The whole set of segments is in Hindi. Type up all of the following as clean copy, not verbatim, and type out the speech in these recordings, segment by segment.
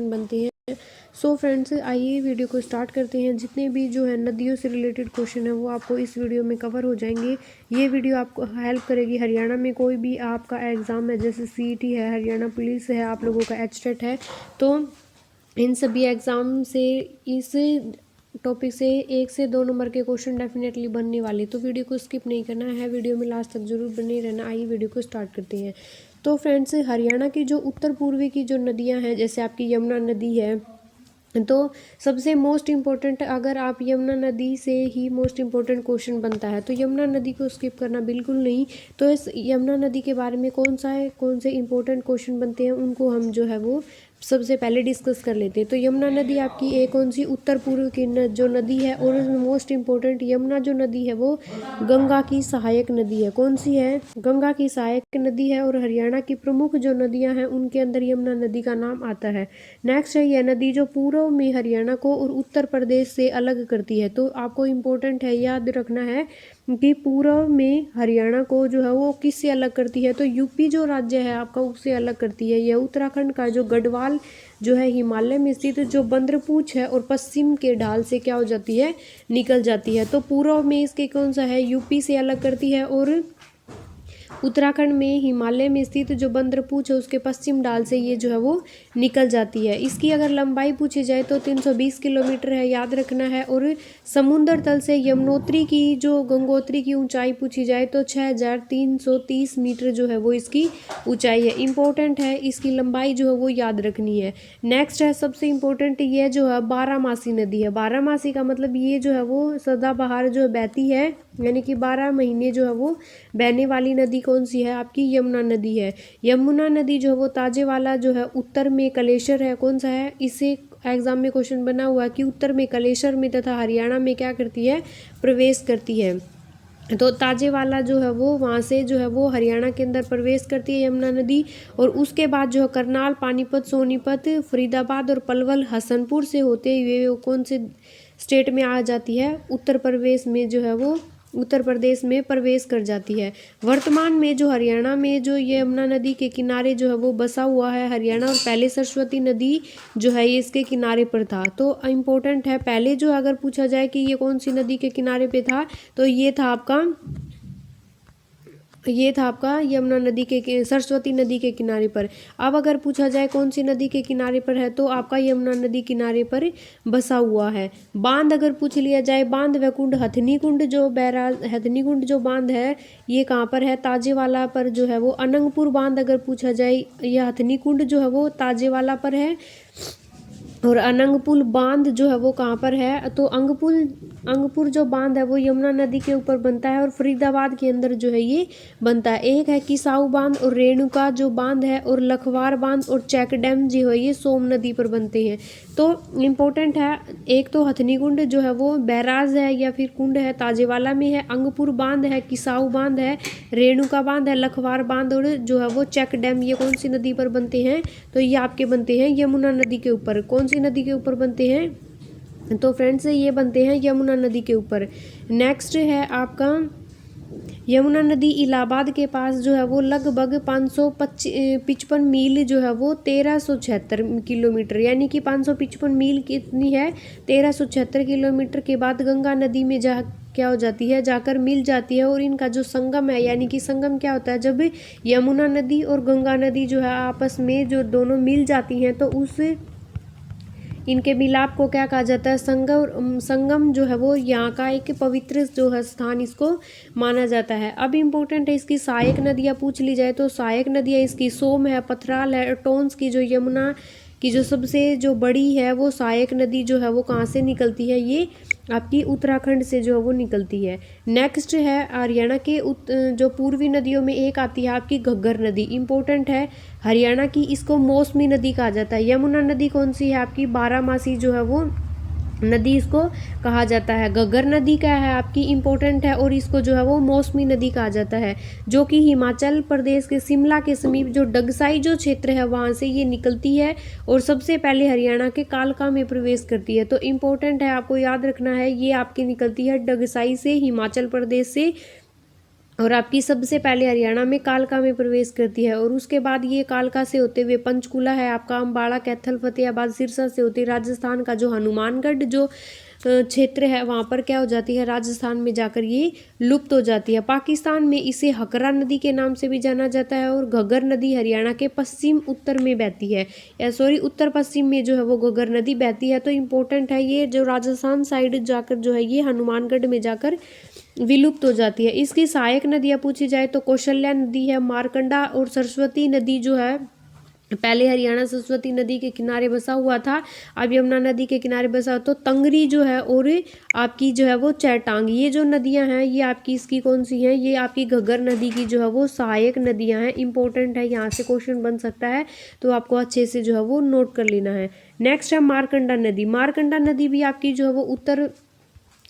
बनते हैं। सो फ्रेंड्स, आइए वीडियो को स्टार्ट करते हैं। जितने भी जो है नदियों से रिलेटेड क्वेश्चन है वो आपको इस वीडियो में कवर हो जाएंगे। ये वीडियो आपको हेल्प करेगी। हरियाणा में कोई भी आपका एग्ज़ाम है, जैसे सीईटी है, हरियाणा पुलिस है, आप लोगों का एचटेट है, तो इन सभी एग्ज़ाम से इस टॉपिक से 1 से 2 नंबर के क्वेश्चन डेफिनेटली बनने वाले। तो वीडियो को स्किप नहीं करना है, वीडियो में लास्ट तक जरूर बने रहना। आइए वीडियो को स्टार्ट करते हैं। तो फ्रेंड्स, हरियाणा की जो उत्तर पूर्वी की जो नदियां हैं, जैसे आपकी यमुना नदी है, तो सबसे मोस्ट इम्पोर्टेंट, अगर आप यमुना नदी से ही मोस्ट इम्पोर्टेंट क्वेश्चन बनता है, तो यमुना नदी को स्किप करना बिल्कुल नहीं। तो इस यमुना नदी के बारे में कौन से इम्पोर्टेंट क्वेश्चन बनते हैं, उनको हम जो है वो सबसे पहले डिस्कस कर लेते हैं। तो यमुना नदी आपकी एक कौन सी उत्तर पूर्व की जो नदी है, और मोस्ट इम्पोर्टेंट, यमुना जो नदी है वो गंगा की सहायक नदी है। कौन सी है? गंगा की सहायक नदी है। और हरियाणा की प्रमुख जो नदियां हैं उनके अंदर यमुना नदी का नाम आता है। नेक्स्ट है यह नदी जो पूर्व में हरियाणा को और उत्तर प्रदेश से अलग करती है। तो आपको इम्पोर्टेंट है, याद रखना है कि पूर्व में हरियाणा को जो है वो किससे अलग करती है, तो यूपी जो राज्य है आपका उससे अलग करती है। यह उत्तराखंड का जो गढ़वाल जो है हिमालय में स्थित जो बंद्रपूछ है, और पश्चिम के ढाल से क्या हो जाती है, निकल जाती है। तो पूर्व में इसके कौन सा है, यूपी से अलग करती है, और उत्तराखंड में हिमालय में स्थित जो बंद्रपूछ है उसके पश्चिम ढाल से ये जो है वो निकल जाती है। इसकी अगर लंबाई पूछी जाए तो 320 किलोमीटर है, याद रखना है। और समुद्र तल से यमुनोत्री की जो गंगोत्री की ऊंचाई पूछी जाए तो 6330 मीटर जो है वो इसकी ऊंचाई है। इंपॉर्टेंट है, इसकी लंबाई जो है वो याद रखनी है। नेक्स्ट है सबसे इम्पोर्टेंट, ये जो है बारामासी नदी है। बारामासी का मतलब ये जो है वो सदाबहार जो बहती है, यानी कि 12 महीने जो है वो बहने वाली नदी कौन सी है, आपकी यमुना नदी है। यमुना नदी जो है वो ताजेवाला जो है उत्तर में कलेश्वर है, कौन सा है, इसे एग्जाम में क्वेश्चन बना हुआ है कि उत्तर में कलेश्वर में तथा हरियाणा में क्या करती है, प्रवेश करती है। तो ताजेवाला जो है वो वहाँ से जो है वो हरियाणा के अंदर प्रवेश करती है यमुना नदी। और उसके बाद जो है करनाल, पानीपत, सोनीपत, फरीदाबाद और पलवल, हसनपुर से होते हुए वो कौन से स्टेट में आ जाती है, उत्तर प्रदेश में जो है वो उत्तर प्रदेश में प्रवेश कर जाती है। वर्तमान में जो हरियाणा में जो ये यमुना नदी के किनारे जो है वो बसा हुआ है हरियाणा, और पहले सरस्वती नदी जो है ये इसके किनारे पर था। तो इम्पोर्टेंट है, पहले जो अगर पूछा जाए कि ये कौन सी नदी के किनारे पे था, तो ये था आपका यमुना नदी के सरस्वती नदी के किनारे पर। अब अगर पूछा जाए कौन सी नदी के किनारे पर है, तो आपका यमुना नदी किनारे पर बसा हुआ है। बांध अगर पूछ लिया जाए, बांध व कुंड, हथनी कुंड जो बैराज, हथनी कुंड जो बांध है ये कहाँ पर है, ताजेवाला पर जो है वो। अनंगपुर बांध अगर पूछा जाए, यह हथनी कुंड जो है वो ताजेवाला पर है। और अनंगपुल बांध जो है वो कहाँ पर है, तो अंगपुर जो बांध है वो यमुना नदी के ऊपर बनता है, और फरीदाबाद के अंदर जो है ये बनता है। एक है किसाऊ बांध और रेणुका जो बांध है, और लखवार बांध और चेक डैम जो है ये सोम नदी पर बनते हैं। तो इम्पोर्टेंट है, एक तो हथनी कुंड जो है वो बैराज है या फिर कुंड है, ताजेवाला में है। अंगपुर बांध है, किसाऊ बांध है, रेणुका बांध है, लखवार बांध और जो है वो चेक डैम, ये कौन सी नदी पर बनते हैं, तो ये आपके बनते हैं यमुना नदी के ऊपर। कौन सी नदी के ऊपर बनते हैं, तो फ्रेंड्स ये बनते हैं यमुना नदी के ऊपर। नेक्स्ट है आपका यमुना नदी इलाहाबाद के पास जो है वो लगभग 555 मील जो है वो 1376 किलोमीटर, यानी कि 555 मील कितनी है, 1376 किलोमीटर के बाद गंगा नदी में जा क्या हो जाती है, जाकर मिल जाती है। और इनका जो संगम है, यानी कि संगम क्या होता है, जब यमुना नदी और गंगा नदी जो है आपस में जो दोनों मिल जाती हैं, तो उस इनके मिलाप को क्या कहा जाता है, संगम जो है वो यहाँ का एक पवित्र जो है स्थान इसको माना जाता है। अब इम्पोर्टेंट है, इसकी सहायक नदियाँ पूछ ली जाए तो सहायक नदियाँ इसकी सोम है, पथराल है, टोंस की जो यमुना की जो सबसे जो बड़ी है वो सहायक नदी जो है वो कहाँ से निकलती है, ये आपकी उत्तराखंड से जो है वो निकलती है। नेक्स्ट है हरियाणा के जो पूर्वी नदियों में एक आती है आपकी घग्गर नदी। इंपॉर्टेंट है, हरियाणा की इसको मौसमी नदी कहा जाता है। यमुना नदी कौन सी है आपकी, बारामासी जो है वो नदी इसको कहा जाता है। घग्गर नदी क्या है आपकी, इम्पोर्टेंट है, और इसको जो है वो मौसमी नदी कहा जाता है, जो कि हिमाचल प्रदेश के शिमला के समीप जो डगसाई जो क्षेत्र है वहाँ से ये निकलती है, और सबसे पहले हरियाणा के कालका में प्रवेश करती है। तो इम्पोर्टेंट है, आपको याद रखना है, ये आपकी निकलती है डगसाई से, हिमाचल प्रदेश से। और आपकी सबसे पहले हरियाणा में कालका में प्रवेश करती है। और उसके बाद ये कालका से होते हुए पंचकूला है आपका, अम्बाड़ा, कैथल, फतेहाबाद, सिरसा से होती राजस्थान का जो हनुमानगढ़ जो क्षेत्र है वहाँ पर क्या हो जाती है, राजस्थान में जाकर ये लुप्त हो जाती है। पाकिस्तान में इसे हकरा नदी के नाम से भी जाना जाता है। और घग्गर नदी हरियाणा के पश्चिम उत्तर में बहती है, या सॉरी उत्तर पश्चिम में जो है वो घग्गर नदी बहती है। तो इम्पोर्टेंट है ये, जो राजस्थान साइड जाकर जो है ये हनुमानगढ़ में जाकर विलुप्त हो जाती है। इसकी सहायक नदियाँ पूछी जाए तो कौशल्या नदी है, मारकंडा और सरस्वती नदी जो है, पहले हरियाणा सरस्वती नदी के किनारे बसा हुआ था, अब यमुना नदी के किनारे बसा। तो तंगरी जो है और आपकी जो है वो चैटांग, ये जो नदियां हैं ये आपकी इसकी कौन सी हैं, ये आपकी घग्गर नदी की जो है वो सहायक नदियां हैं। इंपॉर्टेंट है, यहाँ से क्वेश्चन बन सकता है, तो आपको अच्छे से जो है वो नोट कर लेना है। नेक्स्ट है मारकंडा नदी। मारकंडा नदी भी आपकी जो है वो उत्तर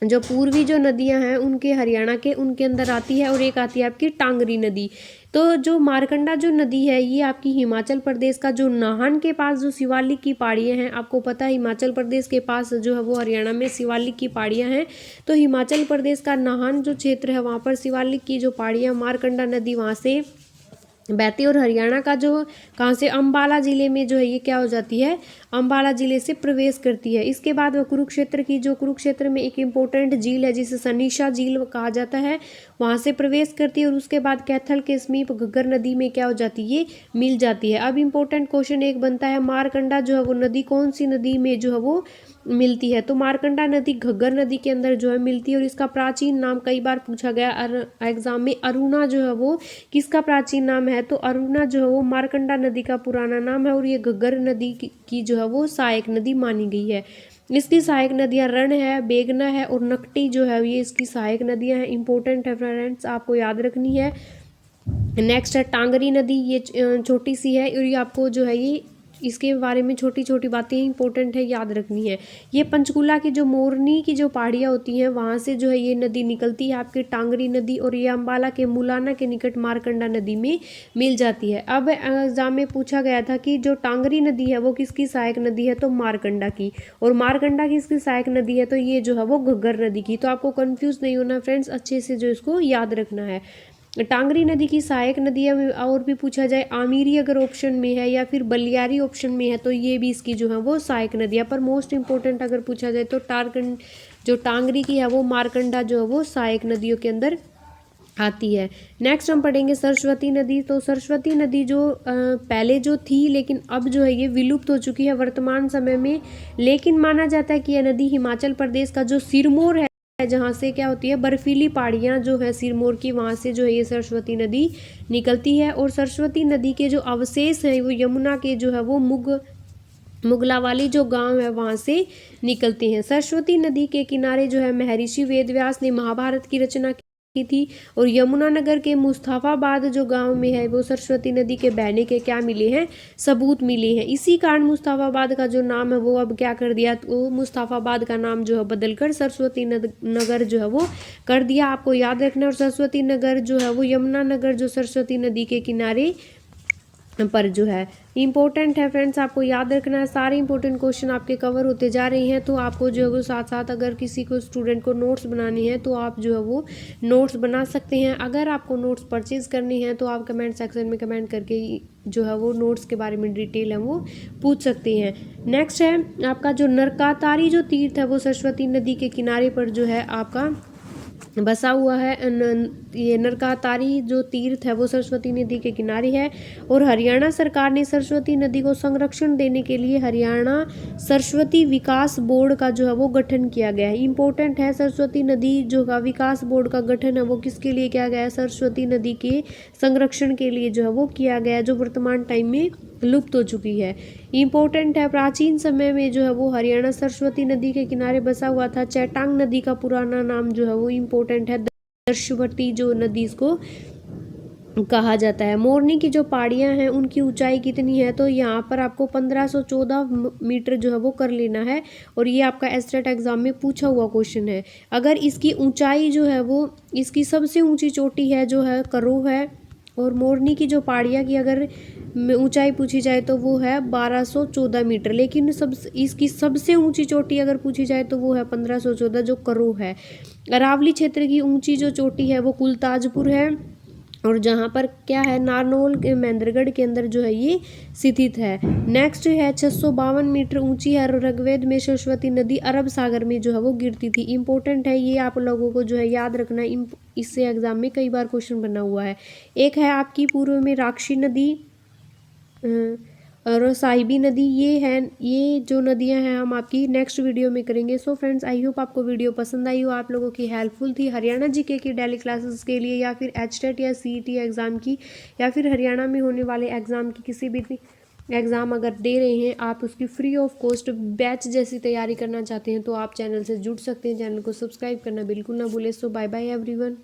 जो पूर्वी जो नदियां हैं उनके हरियाणा के उनके अंदर आती है। और एक आती है आपकी टांगरी नदी। तो जो मारकंडा जो नदी है ये आपकी हिमाचल प्रदेश का जो नाहन के पास जो शिवालिक की पहाड़ियाँ हैं, आपको पता है हिमाचल प्रदेश के पास जो है वो हरियाणा में शिवालिक की पहाड़ियाँ हैं। तो हिमाचल प्रदेश का नाहन जो क्षेत्र है वहाँ पर शिवालिक की जो पहाड़ियाँ, मारकंडा नदी वहाँ से बहती। और हरियाणा का जो कहाँ से, अम्बाला जिले में जो है ये क्या हो जाती है, अम्बाला जिले से प्रवेश करती है। इसके बाद वो कुरुक्षेत्र की जो कुरुक्षेत्र में एक इम्पोर्टेंट झील है जिसे सनीशा झील कहा जाता है, वहाँ से प्रवेश करती है। और उसके बाद कैथल के समीप घग्गर नदी में क्या हो जाती है, ये मिल जाती है। अब इम्पोर्टेंट क्वेश्चन एक बनता है, मारकंडा जो है वो नदी कौन सी नदी में जो है वो मिलती है। तो मारकंडा नदी घग्गर नदी के अंदर जो है मिलती है। और इसका प्राचीन नाम कई बार पूछा गया एग्जाम में, अरुणा जो है वो किसका प्राचीन नाम है, तो अरुणा जो है वो मारकंडा नदी का पुराना नाम है। और ये घग्गर नदी की जो है वो सहायक नदी मानी गई है। इसकी सहायक नदियां रण है, बेगना है और नकटी जो है ये इसकी सहायक नदियां हैं। इंपॉर्टेंट है फ्रेंड्स, आपको याद रखनी है। नेक्स्ट है टांगरी नदी, ये छोटी सी है और ये आपको जो है ये इसके बारे में छोटी छोटी बातें इंपॉर्टेंट है, याद रखनी है। ये पंचकूला की जो मोरनी की जो पहाड़ियाँ होती हैं वहाँ से जो है ये नदी निकलती है आपकी टांगरी नदी। और ये अम्बाला के मुलाना के निकट मारकंडा नदी में मिल जाती है। अब एग्जाम में पूछा गया था कि जो टांगरी नदी है वो किसकी सहायक नदी है, तो मारकंडा की। और मारकंडा किसकी सहायक नदी है, तो ये जो है वो घग्गर नदी की। तो आपको कन्फ्यूज नहीं होना फ्रेंड्स, अच्छे से जो इसको याद रखना है। टांगरी नदी की सहायक नदियाँ में और भी पूछा जाए, आमिरी अगर ऑप्शन में है या फिर बलियारी ऑप्शन में है तो ये भी इसकी जो है वो सहायक नदियाँ। पर मोस्ट इंपॉर्टेंट अगर पूछा जाए तो जो टांगरी की है वो मारकंडा जो है वो सहायक नदियों के अंदर आती है। नेक्स्ट हम पढ़ेंगे सरस्वती नदी। तो सरस्वती नदी जो पहले जो थी लेकिन अब जो है ये विलुप्त हो चुकी है वर्तमान समय में। लेकिन माना जाता है कि यह नदी हिमाचल प्रदेश का जो सिरमौर है, जहाँ से क्या होती है, बर्फीली पहाड़ियाँ जो है सिरमौर की, वहाँ से जो है ये सरस्वती नदी निकलती है। और सरस्वती नदी के जो अवशेष हैं वो यमुना के जो है वो मुगलावाली जो गांव है वहाँ से निकलते हैं। सरस्वती नदी के किनारे जो है महर्षि वेदव्यास ने महाभारत की रचना की थी। और यमुनानगर के मुस्तफाबाद जो गांव में है वो सरस्वती नदी के बहने के क्या मिले हैं, सबूत मिले हैं। इसी कारण मुस्तफाबाद का जो नाम है वो अब क्या कर दिया, तो मुस्तफाबाद का नाम जो है बदलकर सरस्वती नगर जो है वो कर दिया। आपको याद रखना। और सरस्वती नगर जो है वो यमुनानगर जो सरस्वती नदी के किनारे पर जो है इंपॉर्टेंट है फ्रेंड्स, आपको याद रखना है। सारे इंपॉर्टेंट क्वेश्चन आपके कवर होते जा रहे हैं। तो आपको जो है वो साथ साथ अगर किसी को स्टूडेंट को नोट्स बनाने हैं तो आप जो है वो नोट्स बना सकते हैं। अगर आपको नोट्स परचेज करनी है तो आप कमेंट सेक्शन में कमेंट करके जो है वो नोट्स के बारे में डिटेल है वो पूछ सकते हैं। नेक्स्ट है आपका जो नरकातारी जो तीर्थ है वो सरस्वती नदी के किनारे पर जो है आपका बसा हुआ है। ये नरकातारी जो तीर्थ है वो सरस्वती नदी के किनारे है। और हरियाणा सरकार ने सरस्वती नदी को संरक्षण देने के लिए हरियाणा सरस्वती विकास बोर्ड का जो है वो गठन किया गया है। इंपॉर्टेंट है, सरस्वती नदी जो का विकास बोर्ड का गठन है वो किसके लिए किया गया है, सरस्वती नदी के संरक्षण के लिए जो है वो किया गया है, जो वर्तमान टाइम में लुप्त हो चुकी है। इंपॉर्टेंट है, प्राचीन समय में जो है वो हरियाणा सरस्वती नदी के किनारे बसा हुआ था। चैटांग नदी का पुराना नाम जो है वो इंपॉर्टेंट है, दर्शवती जो नदी इसको कहा जाता है। मोरनी की जो पहाड़ियाँ हैं उनकी ऊंचाई कितनी है, तो यहाँ पर आपको 1514 मीटर जो है वो कर लेना है। और ये आपका एसटेट एग्जाम में पूछा हुआ क्वेश्चन है। अगर इसकी ऊंचाई जो है वो इसकी सबसे ऊंची चोटी है जो है करो है। और मोरनी की जो पहाड़ियाँ की अगर ऊंचाई पूछी जाए तो वो है 1214 मीटर। लेकिन इसकी सबसे ऊंची चोटी अगर पूछी जाए तो वो है 1514 जो करो है। अरावली क्षेत्र की ऊंची जो चोटी है वो कुलताजपुर है, और जहाँ पर क्या है नारनौल के महेंद्रगढ़ के अंदर जो है ये स्थित है। नेक्स्ट है 652 मीटर ऊंची है ऋग्वेद में सरस्वती नदी अरब सागर में जो है वो गिरती थी। इंपॉर्टेंट है ये, आप लोगों को जो है याद रखना है, इससे एग्जाम में कई बार क्वेश्चन बना हुआ है। एक है आपकी पूर्व में राक्षी नदी और साहिबी नदी, ये है, ये जो नदियां हैं हम आपकी नेक्स्ट वीडियो में करेंगे। सो फ्रेंड्स, आई होप आपको वीडियो पसंद आई हो, आप लोगों की हेल्पफुल थी हरियाणा जीके की डेली क्लासेस के लिए, या फिर एचटेट या सीईटी एग्ज़ाम की, या फिर हरियाणा में होने वाले एग्ज़ाम की किसी भी एग्ज़ाम अगर दे रहे हैं आप, उसकी फ्री ऑफ कॉस्ट बैच जैसी तैयारी करना चाहते हैं तो आप चैनल से जुड़ सकते हैं। चैनल को सब्सक्राइब करना बिल्कुल ना भूलें। सो बाय बाय एवरीवन।